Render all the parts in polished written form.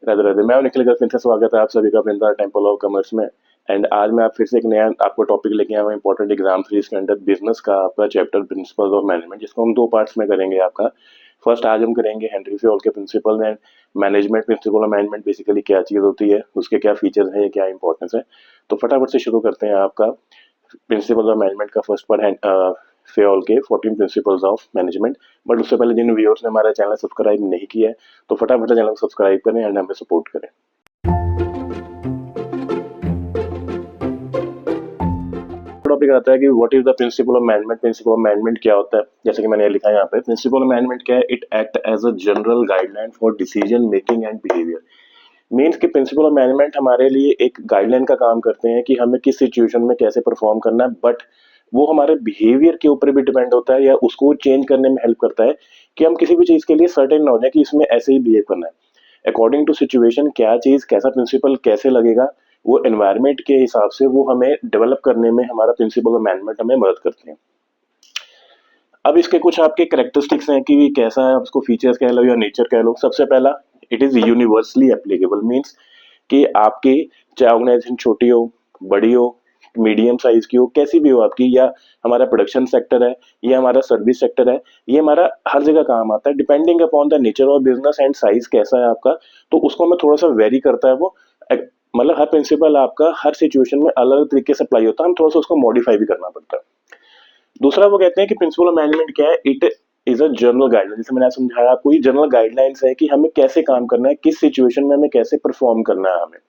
राधे राधे। मैं हूं निखिल गर्ग, फिर से स्वागत है आप सभी का वृंदा टेम्पल ऑफ कॉमर्स में। एंड आज मैं आप फिर से एक नया आपको टॉपिक लेके आया हूँ इंपॉर्टेंट एग्जाम सीरीज के अंदर बिजनेस का आपका चैप्टर प्रिंसिपल्स ऑफ मैनेजमेंट, जिसको हम दो पार्ट्स में करेंगे आपका। फर्स्ट आज हम करेंगे हेनरी फ्योल के principle and management. Principle of management basically क्या चीज़ होती है, उसके क्या फीचर्स हैं, क्या इंपॉर्टेंस है। तो फटाफट से शुरू करते हैं आपका प्रिंसिपल ऑफ मैनेजमेंट का फर्स्ट पार्ट है फेल के 14 प्रिंसिपल्स ऑफ मैनेजमेंट। बट उससे पहले जिन व्यूअर्स ने हमारा चैनल सब्सक्राइब नहीं किया है तो फटाफट से चैनल को सब्सक्राइब करें एंड हमें सपोर्ट करें। टॉपिक आता है कि what is the principal of management. Principle of management क्या होता है, जैसे कि मैंने लिखा है यहाँ पे, प्रिंसिपल ऑफ मैनेजमेंट क्या है, it act as a general guideline for decision making and behaviour. Means कि प्रिंसिपल ऑफ मैनेजमेंट हमारे लिए एक गाइडलाइन का काम करते हैं कि हमें किस सिचुएशन में कैसे परफॉर्म करना है, बट वो हमारे बिहेवियर के ऊपर भी डिपेंड होता है या उसको चेंज करने में हेल्प करता है कि हम किसी भी चीज़ के लिए सर्टेन ना हो जाए कि इसमें ऐसे ही बिहेव करना है। अकॉर्डिंग टू सिचुएशन क्या चीज़, कैसा प्रिंसिपल कैसे लगेगा, वो एनवायरनमेंट के हिसाब से वो हमें डेवलप करने में हमारा प्रिंसिपल ऑफ मैनेजमेंट हमें मदद करते हैं। अब इसके कुछ आपके करेक्टरिस्टिक्स हैं कि कैसा है, उसको फीचर्स कह लो या नेचर कह लो। सबसे पहला, it is universally applicable. Means कि आपकी चाहे ऑर्गेनाइजेशन छोटी हो, बड़ी हो, मीडियम साइज की हो, कैसी भी हो आपकी, या हमारा प्रोडक्शन सेक्टर है या हमारा सर्विस सेक्टर है, ये हमारा हर जगह काम आता है। Depending upon the nature of business and size कैसा है आपका, तो उसको हमें थोड़ा सा वेरी करता है वो। मतलब हर प्रिंसिपल आपका हर सिचुएशन में अलग अलग तरीके से अप्लाई होता है, हम थोड़ा सा उसको मॉडिफाई भी करना पड़ता है। दूसरा वो कहते हैं कि प्रिंसिपल ऑफ मैनेजमेंट क्या है, it is a general guideline. जैसे मैंने समझाया आपको, ये जनरल गाइडलाइंस है कि हमें कैसे काम करना है, किस सिचुएशन में हमें कैसे परफॉर्म करना है हमें।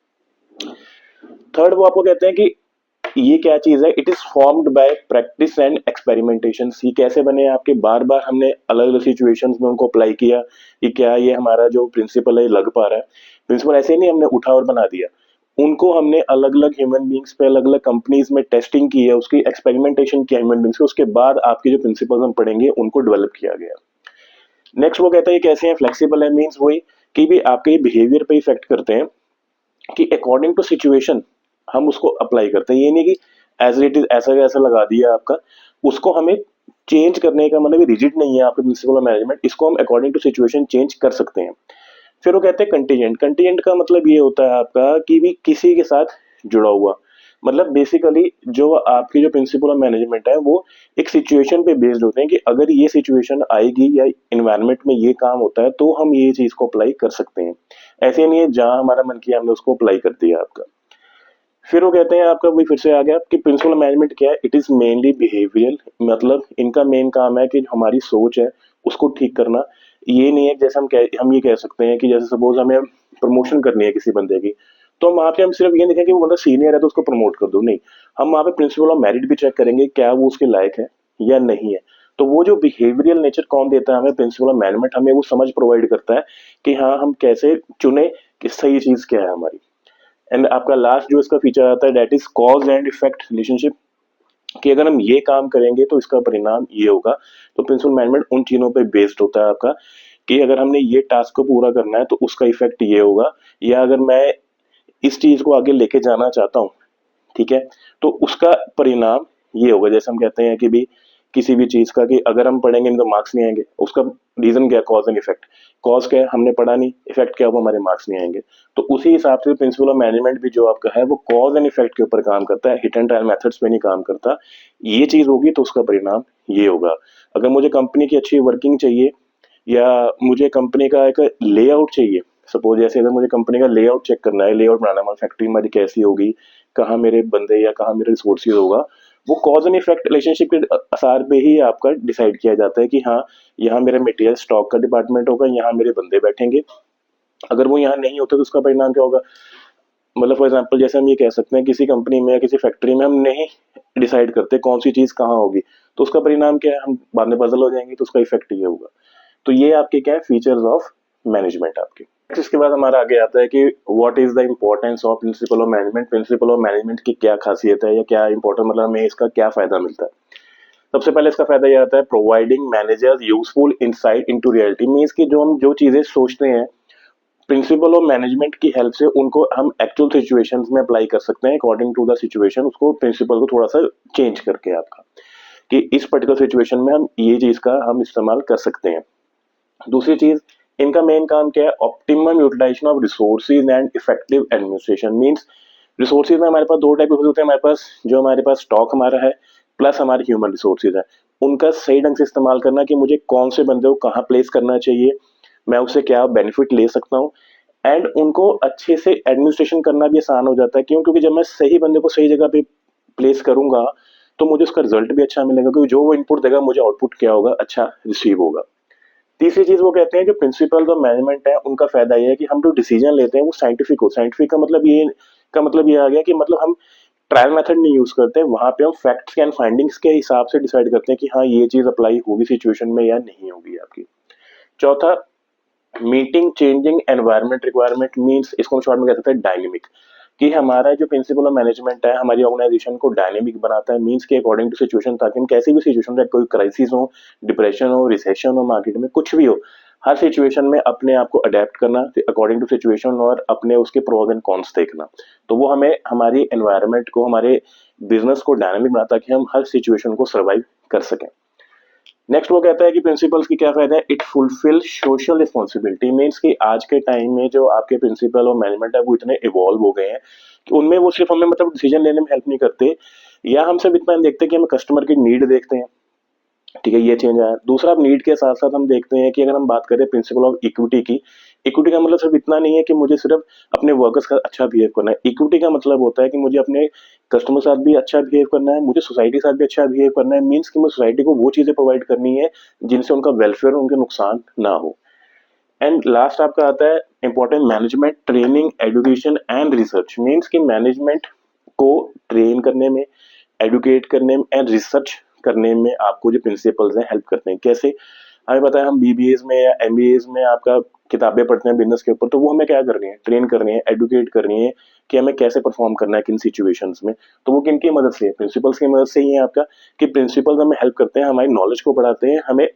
थर्ड वो आपको कहते हैं कि ये क्या चीज है, it is formed by practice and experimentation. ये कैसे बने आपके, बार बार हमने अलग अलग सिचुएशंस में उनको अप्लाई किया कि क्या ये हमारा जो प्रिंसिपल है लग पा रहा है। प्रिंसिपल ऐसे ही नहीं हमने उठा और बना दिया, उनको हमने अलग अलग ह्यूमन बींग्स पे, अलग अलग कंपनीज में टेस्टिंग की है, उसकी एक्सपेरिमेंटेशन किया ह्यूमन बींग्स पे, उसके बाद आपके जो प्रिंसिपल हम पढ़ेंगे उनको डेवलप किया गया। नेक्स्ट वो कहता है कैसे हैं, फ्लेक्सिबल है। मीन्स वही कि भी आपके बिहेवियर पे इफेक्ट करते हैं कि अकॉर्डिंग टू सिचुएशन हम उसको अप्लाई करते हैं। ये नहीं कि एज इट इज ऐसा कैसा लगा दिया आपका, उसको हमें चेंज करने का मतलब रिजिड नहीं है आपके प्रिंसिपल ऑफ मैनेजमेंट, इसको हम अकॉर्डिंग टू सिचुएशन चेंज कर सकते हैं। फिर वो कहते हैं कंटीजेंट। कंटीजेंट का मतलब ये होता है आपका कि भी किसी के साथ जुड़ा हुआ। मतलब बेसिकली जो आपकी जो प्रिंसिपल ऑफ मैनेजमेंट है वो एक सिचुएशन पे बेस्ड होते हैं कि अगर ये सिचुएशन आएगी या इन्वायरमेंट में ये काम होता है तो हम ये चीज को अप्लाई कर सकते हैं। ऐसे नहीं है जहां हमारा मन किया हमने उसको अप्लाई कर दिया आपका। फिर वो कहते हैं आपका वही फिर से आ गया कि प्रिंसिपल मैनेजमेंट क्या है, इट इज मेनली बिहेवियरल। मतलब इनका मेन काम है कि हमारी सोच है उसको ठीक करना। ये नहीं है जैसे हम ये कह सकते हैं कि जैसे सपोज हमें प्रमोशन करनी है किसी बंदे की, तो हम वहाँ पे हम सिर्फ ये नहीं कहेंगे कि वो बंदा सीनियर है तो उसको प्रमोट कर दो, नहीं। हम वहाँ पे प्रिंसिपल ऑफ मेरिट भी चेक करेंगे क्या वो उसके लायक है या नहीं है। तो वो जो बिहेवियरल नेचर कौन देता है हमें, प्रिंसिपल ऑफ मैनेजमेंट हमें वो समझ प्रोवाइड करता है कि हाँ हम कैसे चुने कि सही चीज क्या है हमारी। एंड आपका लास्ट जो इसका फीचर आता है that is cause and effect relationship, कि अगर हम ये काम करेंगे तो इसका परिणाम ये होगा। तो प्रिंसिपल मैनेजमेंट उन चीजों पे बेस्ड होता है आपका कि अगर हमने ये टास्क को पूरा करना है तो उसका इफेक्ट ये होगा, या अगर मैं इस चीज को आगे लेके जाना चाहता हूँ, ठीक है, तो उसका परिणाम ये होगा। जैसे हम कहते हैं कि भी किसी भी चीज का कि अगर हम पढ़ेंगे नहीं तो मार्क्स नहीं आएंगे, उसका रीजन क्या है, कॉज एंड इफेक्ट। कॉज क्या है, हमने पढ़ा नहीं, इफेक्ट क्या है, वो हमारे मार्क्स नहीं आएंगे। तो उसी हिसाब से प्रिंसिपल ऑफ मैनेजमेंट भी जो आपका है वो कॉज एंड इफेक्ट के ऊपर काम करता है, हिट एंड ट्रायल मेथड्स पे नहीं काम करता। ये चीज होगी तो उसका परिणाम ये होगा। अगर मुझे कंपनी की अच्छी वर्किंग चाहिए या मुझे कंपनी का एक लेआउट चाहिए, सपोज जैसे अगर मुझे कंपनी का लेआउट चेक करना है, लेआउट बनाना है, फैक्ट्री हमारी कैसी होगी, कहाँ मेरे बंदे या कहाँ मेरे रिसोर्सेज होगा, वो कॉज एंड इफेक्ट रिलेशनशिप के आसार पे ही आपका डिसाइड किया जाता है कि हाँ यहाँ मेरा मटेरियल स्टॉक का डिपार्टमेंट होगा, यहाँ मेरे बंदे बैठेंगे। अगर वो यहाँ नहीं होते तो उसका परिणाम क्या होगा। मतलब फॉर एग्जाम्पल जैसे हम ये कह सकते हैं किसी कंपनी में या किसी फैक्ट्री में हम नहीं डिसाइड करते कौन सी चीज़ कहाँ होगी, तो उसका परिणाम क्या है, हम बाद में पजल हो जाएंगे, तो उसका इफेक्ट ये होगा। तो ये आपके क्या है फीचर्स ऑफ मैनेजमेंट आपके। इसके बाद हमारा आगे आता है कि what is the importance of principal of management. Principle of management की क्या खासियत है या क्या इंपॉर्टेंट, मतलब हमें इसका क्या फायदा मिलता है। सबसे पहले इसका फायदा ये आता है providing managers useful insight into reality. Means कि जो हम जो चीजें सोचते हैं प्रिंसिपल ऑफ मैनेजमेंट की हेल्प से उनको हम एक्चुअल सिचुएशंस में अप्लाई कर सकते हैं अकॉर्डिंग टू द सिचुएशन, उसको प्रिंसिपल को थोड़ा सा चेंज करके आपका कि इस पर्टिकुलर सिचुएशन में हम ये चीज का हम इस्तेमाल कर सकते हैं। दूसरी चीज इनका मेन काम क्या है, optimum utilisation of resources and effective administration. Means resources में हमारे पास दो टाइप के होते हैं हमारे पास, जो हमारे पास स्टॉक हमारा है प्लस हमारे ह्यूमन रिसोर्सेज है, उनका सही ढंग से इस्तेमाल करना कि मुझे कौन से बंदे को कहाँ प्लेस करना चाहिए, मैं उससे क्या बेनिफिट ले सकता हूँ, एंड उनको अच्छे से एडमिनिस्ट्रेशन करना भी आसान हो जाता है। क्यों? क्योंकि जब मैं सही बंदे को सही जगह पे प्लेस करूंगा तो मुझे उसका रिजल्ट भी अच्छा मिलेगा, क्योंकि जो वो इनपुट देगा मुझे आउटपुट क्या होगा, अच्छा रिसीव होगा। तीसरी चीज वो कहते हैं जो प्रिंसिपल ऑफ मैनेजमेंट है उनका फायदा ये है कि हम जो डिसीजन लेते हैं वो साइंटिफिक हो। साइंटिफिक का मतलब ये आ गया कि मतलब हम ट्रायल मेथड नहीं यूज करते, वहां पे हम फैक्ट्स एंड फाइंडिंग्स के हिसाब से डिसाइड करते हैं कि हाँ ये चीज अप्लाई होगी सिचुएशन में या नहीं होगी आपकी। चौथा, meeting changing environment requirement. Means इसको हम शॉर्ट में कह सकते हैं डायनेमिक, कि हमारा जो प्रिंसिपल ऑफ मैनेजमेंट है हमारी ऑर्गेनाइजेशन को डायनेमिक बनाता है। मींस के अकॉर्डिंग टू सिचुएशन, ताकि हम कैसी भी सिचुएशन रहे, कोई क्राइसिस हो, डिप्रेशन हो, रिसेशन हो, मार्केट में कुछ भी हो, हर सिचुएशन में अपने आप को अडेप्ट करना अकॉर्डिंग टू सिचुएशन और अपने उसके प्रोज एंड कॉन्स देखना। तो वो हमें हमारी एनवायरमेंट को, हमारे बिजनेस को डायनेमिक बनाता है कि हम हर सिचुएशन को सर्वाइव कर सकें। नेक्स्ट वो कहता है कि प्रिंसिपल्स की क्या फायदा है, it fulfil social responsibility. Means कि आज के टाइम में जो आपके प्रिंसिपल और मैनेजमेंट है वो इतने इवॉल्व हो गए हैं कि उनमें वो सिर्फ हमें मतलब डिसीजन लेने में हेल्प नहीं करते, या हम सब इतना देखते हैं कि हम कस्टमर की नीड देखते हैं, ठीक है, ये चेंज आया। दूसरा, अब नीड के साथ साथ हम देखते हैं कि अगर हम बात करें प्रिंसिपल ऑफ इक्विटी की, इक्विटी का मतलब सिर्फ इतना नहीं है कि मुझे सिर्फ अपने वर्कर्स का अच्छा बिहेव करना है। इक्विटी का मतलब होता है कि मुझे अपने कस्टमर के साथ भी अच्छा बिहेव करना है, मुझे सोसाइटी के साथ भी अच्छा बिहेव करना है। मीन्स कि मुझे सोसाइटी को वो चीजें प्रोवाइड करनी है जिनसे उनका वेलफेयर, उनके नुकसान ना हो। एंड लास्ट आपका आता है important, management training education and research. Means कि मैनेजमेंट को ट्रेन करने में, एडुकेट करने में एंड रिसर्च करने में आपको जो प्रिंसिपल्स हैं हेल्प करते हैं। कैसे? हमें पता है हम बीबीएस में या एमबीएस में आपका किताबें पढ़ते हैं बिजनेस के ऊपर, तो वो हमें क्या कर रही है, ट्रेन कर रही है, एडुकेट कर रही है कि हमें कैसे परफॉर्म करना है किन सिचुएशंस में। तो वो किन की मदद से है, प्रिंसिपल्स की मदद से ही है आपका, कि प्रिंसिपल्स हमें हेल्प करते हैं, हमारी नॉलेज को बढ़ाते हैं, हमें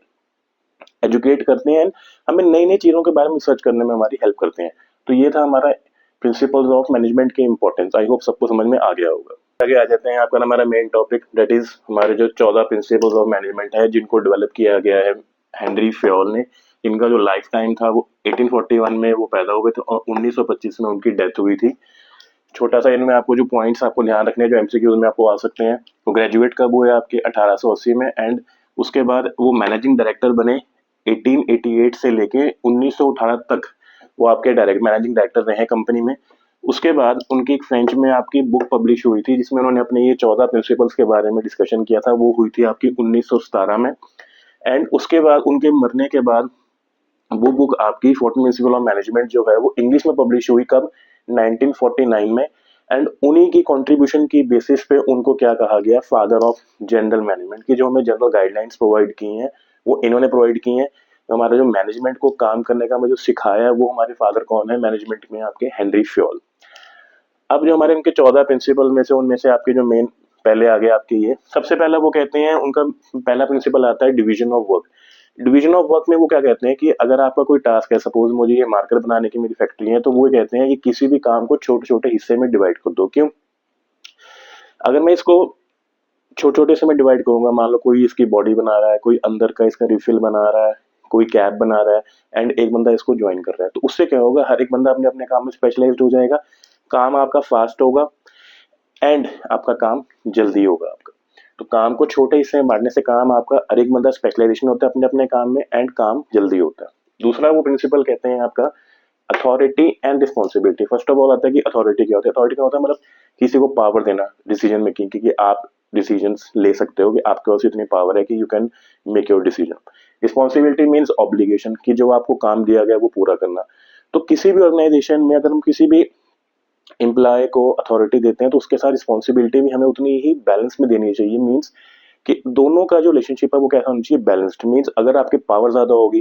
एजुकेट करते हैं, हमें नई नई चीज़ों के बारे में रिसर्च करने में हमारी हेल्प करते हैं। तो ये था हमारा प्रिंसिपल्स ऑफ मैनेजमेंट की इंपॉर्टेंस। आई होप सबको समझ में आ गया होगा। आगे आ जाते हैं आपका हमारा मेन टॉपिक, दैट इज हमारे जो 14 प्रिंसिपल्स ऑफ मैनेजमेंट है जिनको डेवलप किया गया है हेनरी फ्योल ने। इनका जो लाइफ टाइम था वो 1841 में वो पैदा हुए थे और 1925 में उनकी डेथ हुई थी। छोटा सा इनमें आपको जो पॉइंट्स आपको ध्यान रखने हैं जो एमसीक्यूज में आपको आ सकते हैं, वो ग्रेजुएट कब हुए आपके 1880 में, एंड उसके बाद वो मैनेजिंग डायरेक्टर बने 1888 से लेके 1918 तक वो आपके डायरेक्ट मैनेजिंग डायरेक्टर रहे कंपनी में। उसके बाद उनकी एक फ्रेंच में आपकी बुक पब्लिश हुई थी जिसमें उन्होंने अपने ये 14 प्रिंसिपल्स के बारे में डिस्कशन किया था, वो हुई थी आपकी 1917 में। एंड उसके बाद उनके मरने के बाद वो बुक आपकी 14 प्रिंसिपल ऑफ मैनेजमेंट जो है वो इंग्लिश में पब्लिश हुई कब, 1949 में। एंड उन्हीं की कंट्रीब्यूशन की बेसिस पे उनको क्या कहा गया, फादर ऑफ जनरल मैनेजमेंट, की जो हमें जनरल गाइडलाइंस प्रोवाइड की हैं वो इन्होंने प्रोवाइड की हैं। तो हमारा जो मैनेजमेंट को काम करने का हमें जो सिखाया है वो हमारे फादर कौन है मैनेजमेंट में, आपके हेनरी फ्योल। अब जो हमारे उनके 14 प्रिंसिपल में से उनमें से आपके जो मेन पहले आ गए आपके, ये सबसे पहला वो कहते हैं उनका पहला प्रिंसिपल आता है division of work. Division of work में वो क्या कहते हैं कि अगर आपका कोई टास्क है, सपोज मुझे ये मार्कर बनाने की मेरी फैक्ट्री है, तो वो कहते हैं कि किसी भी काम को छोटे छोटे हिस्से में डिवाइड कर दो। क्यों? अगर मैं इसको छोटे छोटे से मैं डिवाइड करूंगा, मान लो कोई इसकी बॉडी बना रहा है, कोई अंदर का इसका रिफिल बना रहा है, कोई कैप बना रहा है, एंड एक बंदा इसको ज्वाइन कर रहा है, तो उससे क्या होगा, हर एक बंदा अपने अपने काम में स्पेशलाइज्ड हो जाएगा, काम आपका फास्ट होगा एंड आपका काम जल्दी होगा आपका। तो काम को छोटे हिस्से में बांटने से काम आपका, हर एक बंदा स्पेशलाइजेशन होता है अपने अपने काम में एंड काम जल्दी होता है। दूसरा वो प्रिंसिपल कहते हैं आपका authority and responsibility. First of all आता है कि अथॉरिटी क्या होता है। अथॉरिटी क्या होता है, मतलब किसी को पावर देना डिसीजन मेकिंग की, कि आप डिसीजन ले सकते हो, कि आपके पास इतनी पावर है कि you can make your decision. Responsibility means obligation, कि जो आपको काम दिया गया वो पूरा करना। तो किसी भी ऑर्गेनाइजेशन में अगर हम किसी भी एम्प्लॉय को अथॉरिटी देते हैं तो उसके साथ रिस्पॉन्सिबिलिटी भी हमें उतनी ही बैलेंस में देनी चाहिए। मीन्स कि दोनों का जो रिलेशनशिप है वो कैसा होना चाहिए, बैलेंस्ड। मीन्स अगर आपकी पावर ज्यादा होगी,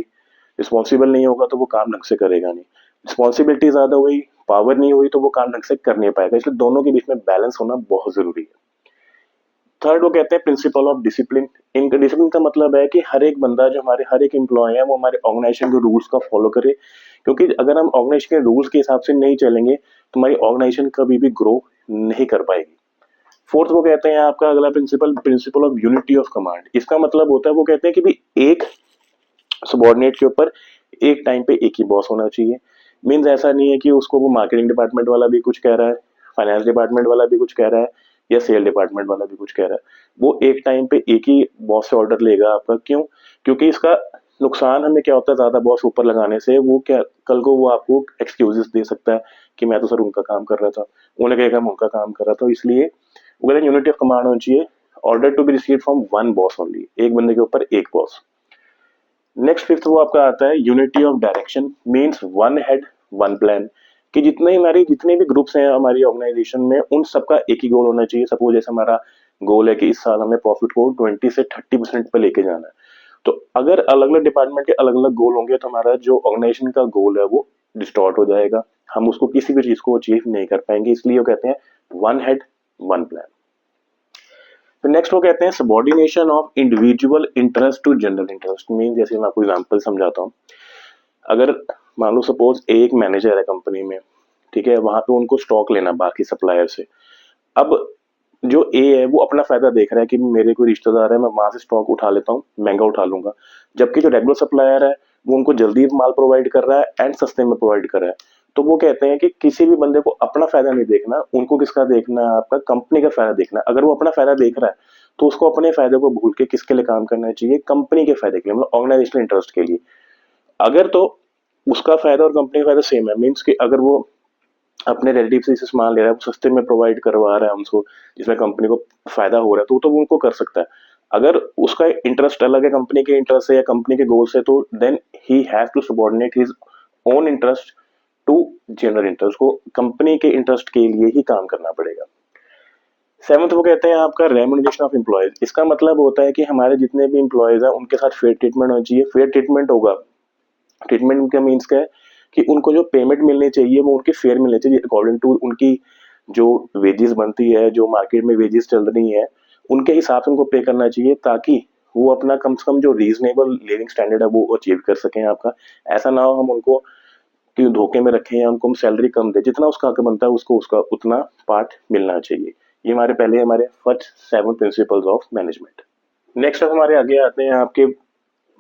रिस्पॉन्सिबल नहीं होगा तो वो काम ढंग से करेगा नहीं, रिस्पॉन्सिबिलिटी ज्यादा हुई, पावर नहीं हुई तो वो काम ढंग से कर नहीं पाएगा। इसलिए दोनों के बीच में बैलेंस होना बहुत जरूरी है। थर्ड वो कहते हैं प्रिंसिपल ऑफ डिसिप्लिन। इनका डिसिप्लिन का मतलब है कि हर एक बंदा जो हमारे हर एक एम्प्लॉय है वो हमारे ऑर्गेनाइजेशन के रूल्स का फॉलो करे, क्योंकि अगर हम ऑर्गेनाइजेशन के रूल्स के हिसाब से नहीं चलेंगे तो हमारी ऑर्गेनाइजेशन कभी भी ग्रो नहीं कर पाएगी। फोर्थ वो कहते हैं आपका अगला principle, principle of unity of command. इसका मतलब होता है वो कहते हैं कि भी एक सबॉर्डिनेट के ऊपर एक टाइम पे एक ही बॉस होना चाहिए। मीन्स ऐसा नहीं है कि उसको वो मार्केटिंग डिपार्टमेंट वाला भी कुछ कह रहा है, फाइनेंस डिपार्टमेंट वाला भी कुछ कह रहा है, या सेल डिपार्टमेंट वाला भी कुछ कह रहा है। वो एक टाइम पे एक ही बॉस से ऑर्डर लेगा आपका। क्यों? क्योंकि इसका नुकसान हमें क्या होता है, ज्यादा बॉस ऊपर लगाने से वो क्या, कल को वो आपको एक्सक्यूजेस दे सकता है कि मैं तो सर उनका काम कर रहा था, उन्हें कहेगा मैं उनका काम कर रहा था। इसलिए वो कहते हैं यूनिटी ऑफ कमांड होनी चाहिए, order to be receive from one boss only, एक बंदे के ऊपर एक बॉस। नेक्स्ट फिफ्थ वो आपका आता है unity of direction, means one head one plan, कि जितने भी ग्रुप्स हैं हमारी ऑर्गेनाइजेशन में, उन सबका एक ही गोल होना चाहिए। सपोज जैसे हमारा गोल है कि इस साल हमें प्रॉफिट को 20 से 30% पे लेके जाना है, तो अगर अलग अलग डिपार्टमेंट के अलग अलग गोल होंगे तो हमारा जो ऑर्गेनाइजेशन का गोल है वो डिस्टॉर्ट हो जाएगा, हम उसको किसी भी चीज को अचीव नहीं कर पाएंगे। इसलिए वो कहते हैं वन हेड वन प्लान। तो नेक्स्ट वो कहते हैं subordination of individual interest to general interest. Mean जैसे मैं आपको एग्जांपल समझाता हूँ, अगर मान लो सपोज एक मैनेजर है कंपनी में, ठीक है, वहां पे उनको स्टॉक लेना बाकी सप्लायर से। अब जो ए है वो अपना फायदा देख रहा है कि मेरे कोई रिश्तेदार है, मैं वहां से स्टॉक उठा लेता हूँ, महंगा उठा लूंगा। जबकि जो रेगुलर सप्लायर है वो उनको जल्दी माल प्रोवाइड कर रहा है एंड सस्ते में प्रोवाइड कर रहा है। तो वो कहते हैं कि किसी भी बंदे को अपना फायदा नहीं देखना, उनको किसका देखना है, आपका कंपनी का फायदा देखना है। अगर वो अपना फायदा देख रहा है तो उसको अपने फायदे को भूल के किसके लिए काम करना चाहिए, कंपनी के फायदे के लिए, मतलब ऑर्गेनाइजेशनल इंटरेस्ट के लिए। अगर तो उसका फायदा और कंपनी का फायदा सेम है, मीन्स कि अगर वो अपने रिलेटिव से सामान ले रहा है, वो सस्ते में प्रोवाइड करवा रहा है उनको, जिसमें कंपनी को फायदा हो रहा है, तो वो उनको कर सकता है। अगर उसका इंटरेस्ट अलग है कंपनी के इंटरेस्ट से या कंपनी के गोल से, तो then he have to subordinate his own interest to general interest, को कंपनी के इंटरेस्ट के लिए ही काम करना पड़ेगा। सेवंथ वो कहते हैं आपका रेम्युनरेशन ऑफ एम्प्लॉयज। इसका मतलब होता है कि हमारे जितने भी एम्प्लॉयज हैं उनके साथ फेयर ट्रीटमेंट होनी चाहिए। फेयर ट्रीटमेंट होगा, ट्रीटमेंट का मीन्स क्या है कि उनको जो पेमेंट मिलनी चाहिए वो उनकी फेयर मिलनी चाहिए, अकॉर्डिंग टू उनकी जो वेजेस बनती है, जो मार्केट में वेजेस चल रही है, उनके हिसाब से उनको पे करना चाहिए, ताकि वो अपना कम से कम जो रीजनेबल लिविंग स्टैंडर्ड है वो अचीव कर सकें आपका। ऐसा ना हो हम उनको कि धोखे में रखें या उनको हम सैलरी कम दे, जितना उसका हक बनता है उसको उसका उतना पार्ट मिलना चाहिए। ये हमारे first 7 principles of management. Next अब हमारे आगे आते हैं आपके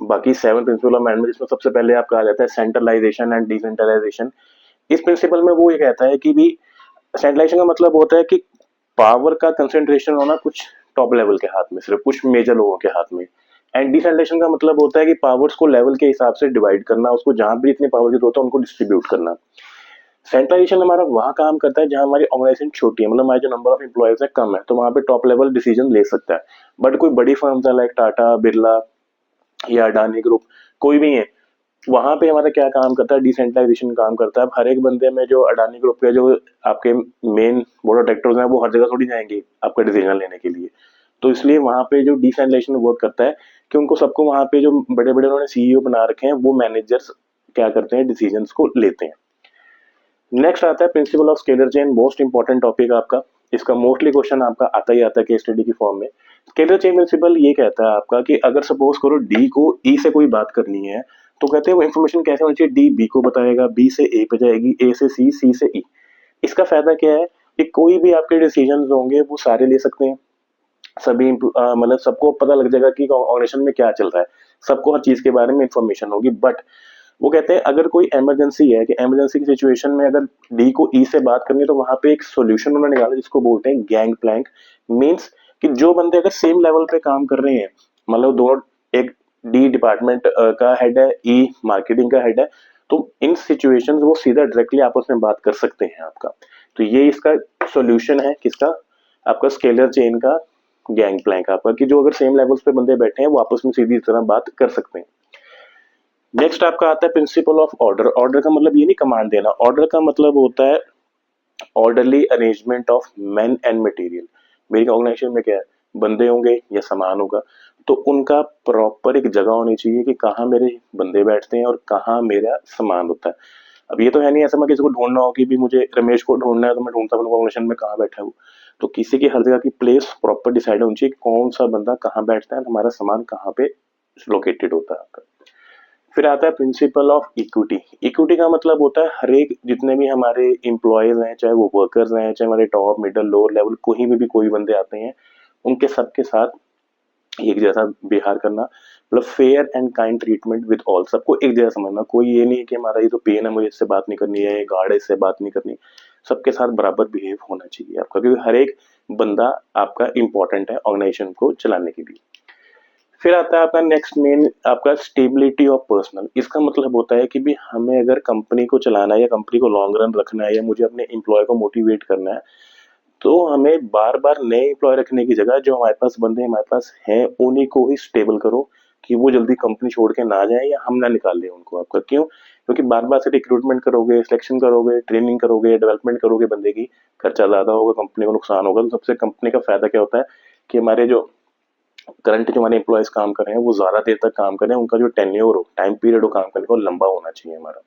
बाकी 7 प्रिंसिपल ऑफ मैनेजमेंट, जिसमें सबसे पहले आपका आ जाता है सेंट्रलाइजेशन एंड डिसेंट्रलाइजेशन। इस प्रिंसिपल में वो ये कहता है कि भी सेंट्रलाइजेशन का मतलब होता है कि पावर का कंसेंट्रेशन होना कुछ टॉप लेवल के हाथ में, सिर्फ कुछ मेजर लोगों के हाथ में। एंड डिसेंट्रलाइजेशन का मतलब होता है कि पावर्स को लेवल के हिसाब से डिवाइड करना, उसको जहां भी इतनी पावर की जरूरत है उनको डिस्ट्रीब्यूट करना। सेंट्रलाइजेशन हमारा वहां काम करता है जहां हमारी ऑर्गेनाइजेशन छोटी है, मतलब हमारे जो नंबर ऑफ एम्प्लॉयज है कम है, तो वहां पे टॉप लेवल डिसीजन ले सकता है। बट कोई बड़ी फर्म्स है लाइक टाटा बिरला या अडानी ग्रुप, कोई भी है, वहां पे हमारा क्या काम करता है, डिसेंट्रलाइजेशन काम करता है। अब हर एक बंदे में जो अडानी ग्रुप के जो आपके मेन बोर्ड ऑफ डायरेक्टर्स हैं वो हर जगह थोड़ी जाएंगे आपका डिसीजन लेने के लिए। तो इसलिए वहां पे जो डिसेंट्रलाइजेशन वर्क करता है कि उनको सबको वहां पे जो बड़े बड़े उन्होंने सीईओ बना रखे हैं वो मैनेजर्स क्या करते हैं, डिसीजन को लेते हैं। नेक्स्ट आता है principle of scalar chain, most important topic आपका। इसका मोस्टली क्वेश्चन आपका आता ही आता है केस स्टडी की फॉर्म में। स्केलर चेन प्रिंसिपल ये कहता है आपका कि अगर सपोज करो डी को ई से कोई बात करनी है, तो कहते हैं वो इन्फॉर्मेशन कैसे होनी चाहिए, डी बी को बताएगा, बी से ए पे जाएगी, ए से सी, सी से ई। इसका फायदा क्या है कि कोई भी आपके डिसीजन होंगे वो सारे ले सकते हैं, सभी मतलब सबको पता लग जाएगा कि ऑर्गेनाइजेशन में क्या चल रहा है, सबको हर चीज के बारे में इंफॉर्मेशन होगी। बट वो कहते हैं अगर कोई इमरजेंसी है, कि इमरजेंसी की सिचुएशन में अगर डी को ई से बात करनी है, तो वहां पे एक सॉल्यूशन उन्होंने निकाला जिसको बोलते हैं गैंग प्लैंक। मींस कि जो बंदे अगर सेम लेवल पे काम कर रहे हैं, मतलब दोनों, एक डी डिपार्टमेंट का हेड है, ई मार्केटिंग का हेड है, तो इन सिचुएशंस वो सीधा डायरेक्टली आपस में बात कर सकते हैं आपका। तो ये इसका सॉल्यूशन है किसका, आपका स्केलर चेन का गैंग प्लैंक आपका, कि जो अगर सेम लेवल्स पे बंदे बैठे हैं वो आपस में सीधी तरह बात कर सकते हैं। नेक्स्ट आपका आता है प्रिंसिपल ऑफ ऑर्डर। ऑर्डर का मतलब ये नहीं कमांड देना, ऑर्डर का मतलब होता है orderly arrangement of man and material. मेरी ऑर्गेनाइजेशन में क्या है, बंदे होंगे या सामान होगा, तो उनका प्रॉपर एक जगह होनी चाहिए कि कहाँ मेरे बंदे बैठते हैं और कहाँ मेरा सामान होता है। अब ये तो है नहीं ऐसा मैं किसी को ढूंढना हो कि भी मुझे रमेश को ढूंढना है तो मैं ढूंढता हूँ ऑर्गेनाइजेशन में कहाँ बैठा है वो। तो किसी की हर जगह की प्लेस प्रॉपर डिसाइड होनी चाहिए, कौन सा बंदा कहाँ बैठता है, हमारा सामान कहाँ पे लोकेटेड होता है आपका। फिर आता है प्रिंसिपल ऑफ इक्विटी। इक्विटी का मतलब होता है हर एक जितने भी हमारे एम्प्लॉयज हैं, चाहे वो वर्कर्स हैं, चाहे हमारे टॉप मिडल लोअर लेवल कोई भी कोई बंदे आते हैं, उनके सबके साथ एक जैसा बिहेव करना, मतलब fair and kind treatment with all, सबको एक जैसा समझना। कोई ये नहीं है कि हमारा ये तो पेन है मुझे इससे बात नहीं करनी है, ये गार्ड है इससे बात नहीं करनी, सबके साथ बराबर बिहेव होना चाहिए आपका, क्योंकि हर एक बंदा आपका इंपॉर्टेंट है ऑर्गेनाइजेशन को चलाने के लिए। फिर आता है आपका नेक्स्ट मेन आपका स्टेबिलिटी ऑफ पर्सनल। इसका मतलब होता है कि भी हमें अगर कंपनी को चलाना है या कंपनी को लॉन्ग रन रखना है या मुझे अपने एम्प्लॉय को मोटिवेट करना है, तो हमें बार बार नए एम्प्लॉय रखने की जगह जो हमारे पास बंदे हमारे पास हैं उन्हीं को ही स्टेबल करो, कि वो जल्दी कंपनी छोड़ के ना जाए या हम ना निकाल दें उनको आपका। क्यों? क्योंकि बार बार से रिक्रूटमेंट करोगे, सिलेक्शन करोगे, ट्रेनिंग करोगे, डेवलपमेंट करोगे बंदे की, खर्चा ज़्यादा होगा, कंपनी को नुकसान होगा। तो सबसे कंपनी का फायदा क्या होता है कि हमारे जो करंट जो हमारे एम्प्लॉयज काम कर रहे हैं वो ज़्यादा देर तक काम करें, उनका जो टेन्योर हो, टाइम पीरियड हो काम करने का, वो लंबा होना चाहिए हमारा।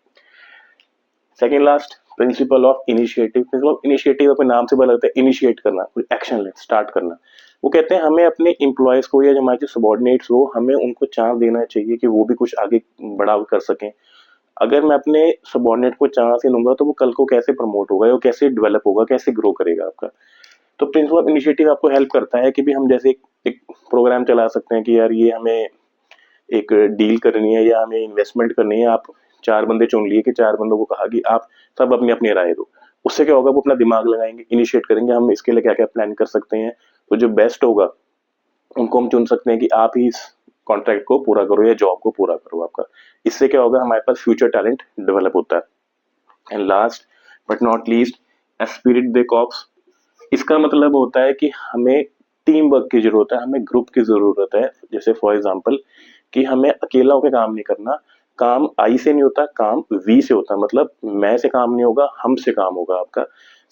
Second last, principle of initiative. Principle of initiative अपने नाम से पता लगता है, इनिशिएट करना, कोई एक्शन ले, स्टार्ट करना। वो कहते हैं हमें अपने एम्प्लॉयज को या जो हमारे सबॉर्डिनेट्स हो, हमें उनको चांस देना चाहिए कि वो भी कुछ आगे बड़ा कर सकें। अगर मैं अपने सबॉर्डिनेट को चांस ही दूंगा तो वो कल को कैसे प्रमोट होगा, वो कैसे डेवलप होगा, कैसे ग्रो करेगा आपका। तो प्रिंसिपल ऑफ इनिशिएटिव आपको हेल्प करता है कि भी हम जैसे एक प्रोग्राम चला सकते हैं कि यार ये हमें एक डील करनी है या हमें इन्वेस्टमेंट करनी है। आप 4 बंदे चुन लिए कि 4 बंदों को कहा कि आप सब अपनी-अपनी राय दो। उससे क्या होगा, वो अपना दिमाग लगाएँगे, इनिशिएट करेंगे, हम इसके लिए क्या-क्या प्लान कर सकते हैं। तो जो बेस्ट होगा, उनको हम चुन सकते हैं कि आप ही इस कॉन्ट्रैक्ट को पूरा करो या जॉब को पूरा करो आपका। इससे क्या होगा, हमारे पास फ्यूचर टैलेंट डेवलप होता है। And last but not least, Spirit the corps. इसका मतलब होता है कि हमें टीम वर्क की ज़रूरत है, हमें ग्रुप की ज़रूरत है। जैसे फॉर एग्ज़ाम्पल कि हमें अकेला होकर काम नहीं करना, काम आई से नहीं होता, काम वी से होता है। मतलब मैं से काम नहीं होगा, हम से काम होगा आपका।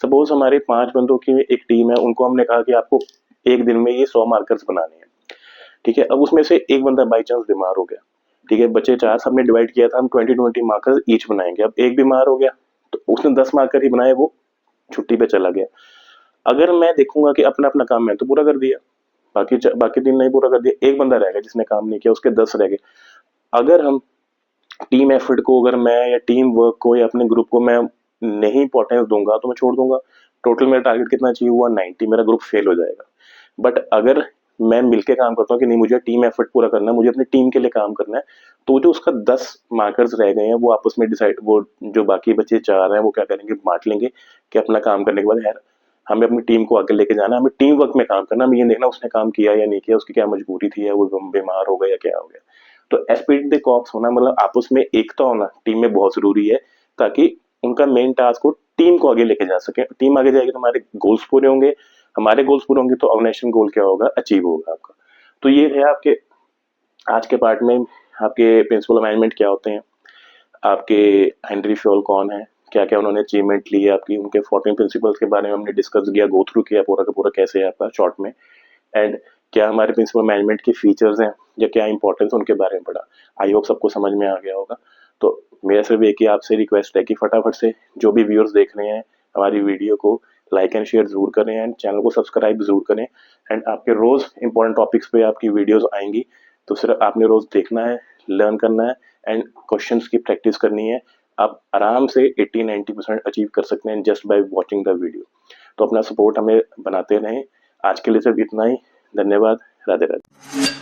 सपोज़ हमारे 5 बंदों की एक टीम है, उनको हमने कहा कि आपको 1 दिन में ये 100 मार्कर्स बनाने हैं, ठीक है? अब उसमें से एक बंदा बाय चांस बीमार हो गया, ठीक है? बचे 4, सबने डिवाइड किया था, हम 20-20 मार्कर्स ईच बनाएँगे। अब एक बीमार हो गया, तो उसने 10 मार्कर ही बनाए, वो छुट्टी पे चला गया। अगर मैं देखूंगा कि अपना-अपना काम मैंने तो पूरा कर दिया, बाकी 3 नहीं पूरा कर दिया, एक बंदा रह गया जिसने काम नहीं किया, उसके 10 रह गए। अगर हम टीम एफर्ट को, अगर मैं या टीम वर्क को या अपने ग्रुप को मैं नहीं इंपॉर्टेंस दूंगा तो मैं छोड़ दूंगा। टोटल मेरा टारगेट कितना चाहिए हुआ, 90, मेरा ग्रुप फेल हो जाएगा। बट अगर मैं मिलके काम करता हूँ कि नहीं मुझे टीम एफर्ट पूरा करना है, मुझे अपनी टीम के लिए काम करना है, तो जो उसका 10 मार्कर्स रह गए हैं वो आपस में डिसाइड, वो जो बाकी बचे 4 हैं वो क्या करेंगे, बांट लेंगे कि अपना काम करने के बाद यार हमें अपनी टीम को आगे लेके जाना है, हमें टीम वर्क में काम करना, हमें ये देखना उसने काम किया या नहीं किया, उसकी क्या मजबूरी थी, या वो बीमार हो गया या क्या हो गया। तो एस्पिरिट द कॉर्प्स होना मतलब आपस में एकता होना टीम में बहुत जरूरी है, ताकि उनका मेन टास्क हो टीम को आगे लेके जा सके। टीम आगे जाएगी तो हमारे गोल्स पूरे होंगे, हमारे गोल्स पूरे होंगे तो ऑर्गेनाइजेशन गोल क्या होगा, अचीव होगा आपका। तो ये है आपके आज के पार्ट में आपके प्रिंसिपल मैनेजमेंट क्या होते हैं, आपके हेनरी फ्योल कौन है, क्या क्या उन्होंने अचीवमेंट ली है आपकी, उनके 14 प्रिंसिपल्स के बारे में हमने डिस्कस किया, गो थ्रू किया पूरा का पूरा कैसे है आपका शॉर्ट में। एंड क्या हमारे प्रिंसिपल मैनेजमेंट के फीचर्स हैं या क्या इंपॉर्टेंस उनके बारे में पढ़ा। आई होप सबको समझ में आ गया होगा। तो मेरा सिर्फ एक ही आपसे रिक्वेस्ट है कि फटाफट से जो भी व्यूअर्स देख रहे हैं हमारी वीडियो को लाइक एंड शेयर जरूर करें, एंड चैनल को सब्सक्राइब जरूर करें। एंड आपके रोज़ इंपॉर्टेंट टॉपिक्स पे आपकी वीडियोस आएंगी, तो सिर्फ आपने रोज़ देखना है, लर्न करना है एंड क्वेश्चंस की प्रैक्टिस करनी है। आप आराम से 80-90% अचीव कर सकते हैं just by watching the video. तो अपना सपोर्ट हमें बनाते रहें। आज के लिए सिर्फ इतना ही। धन्यवाद। राधे राधे।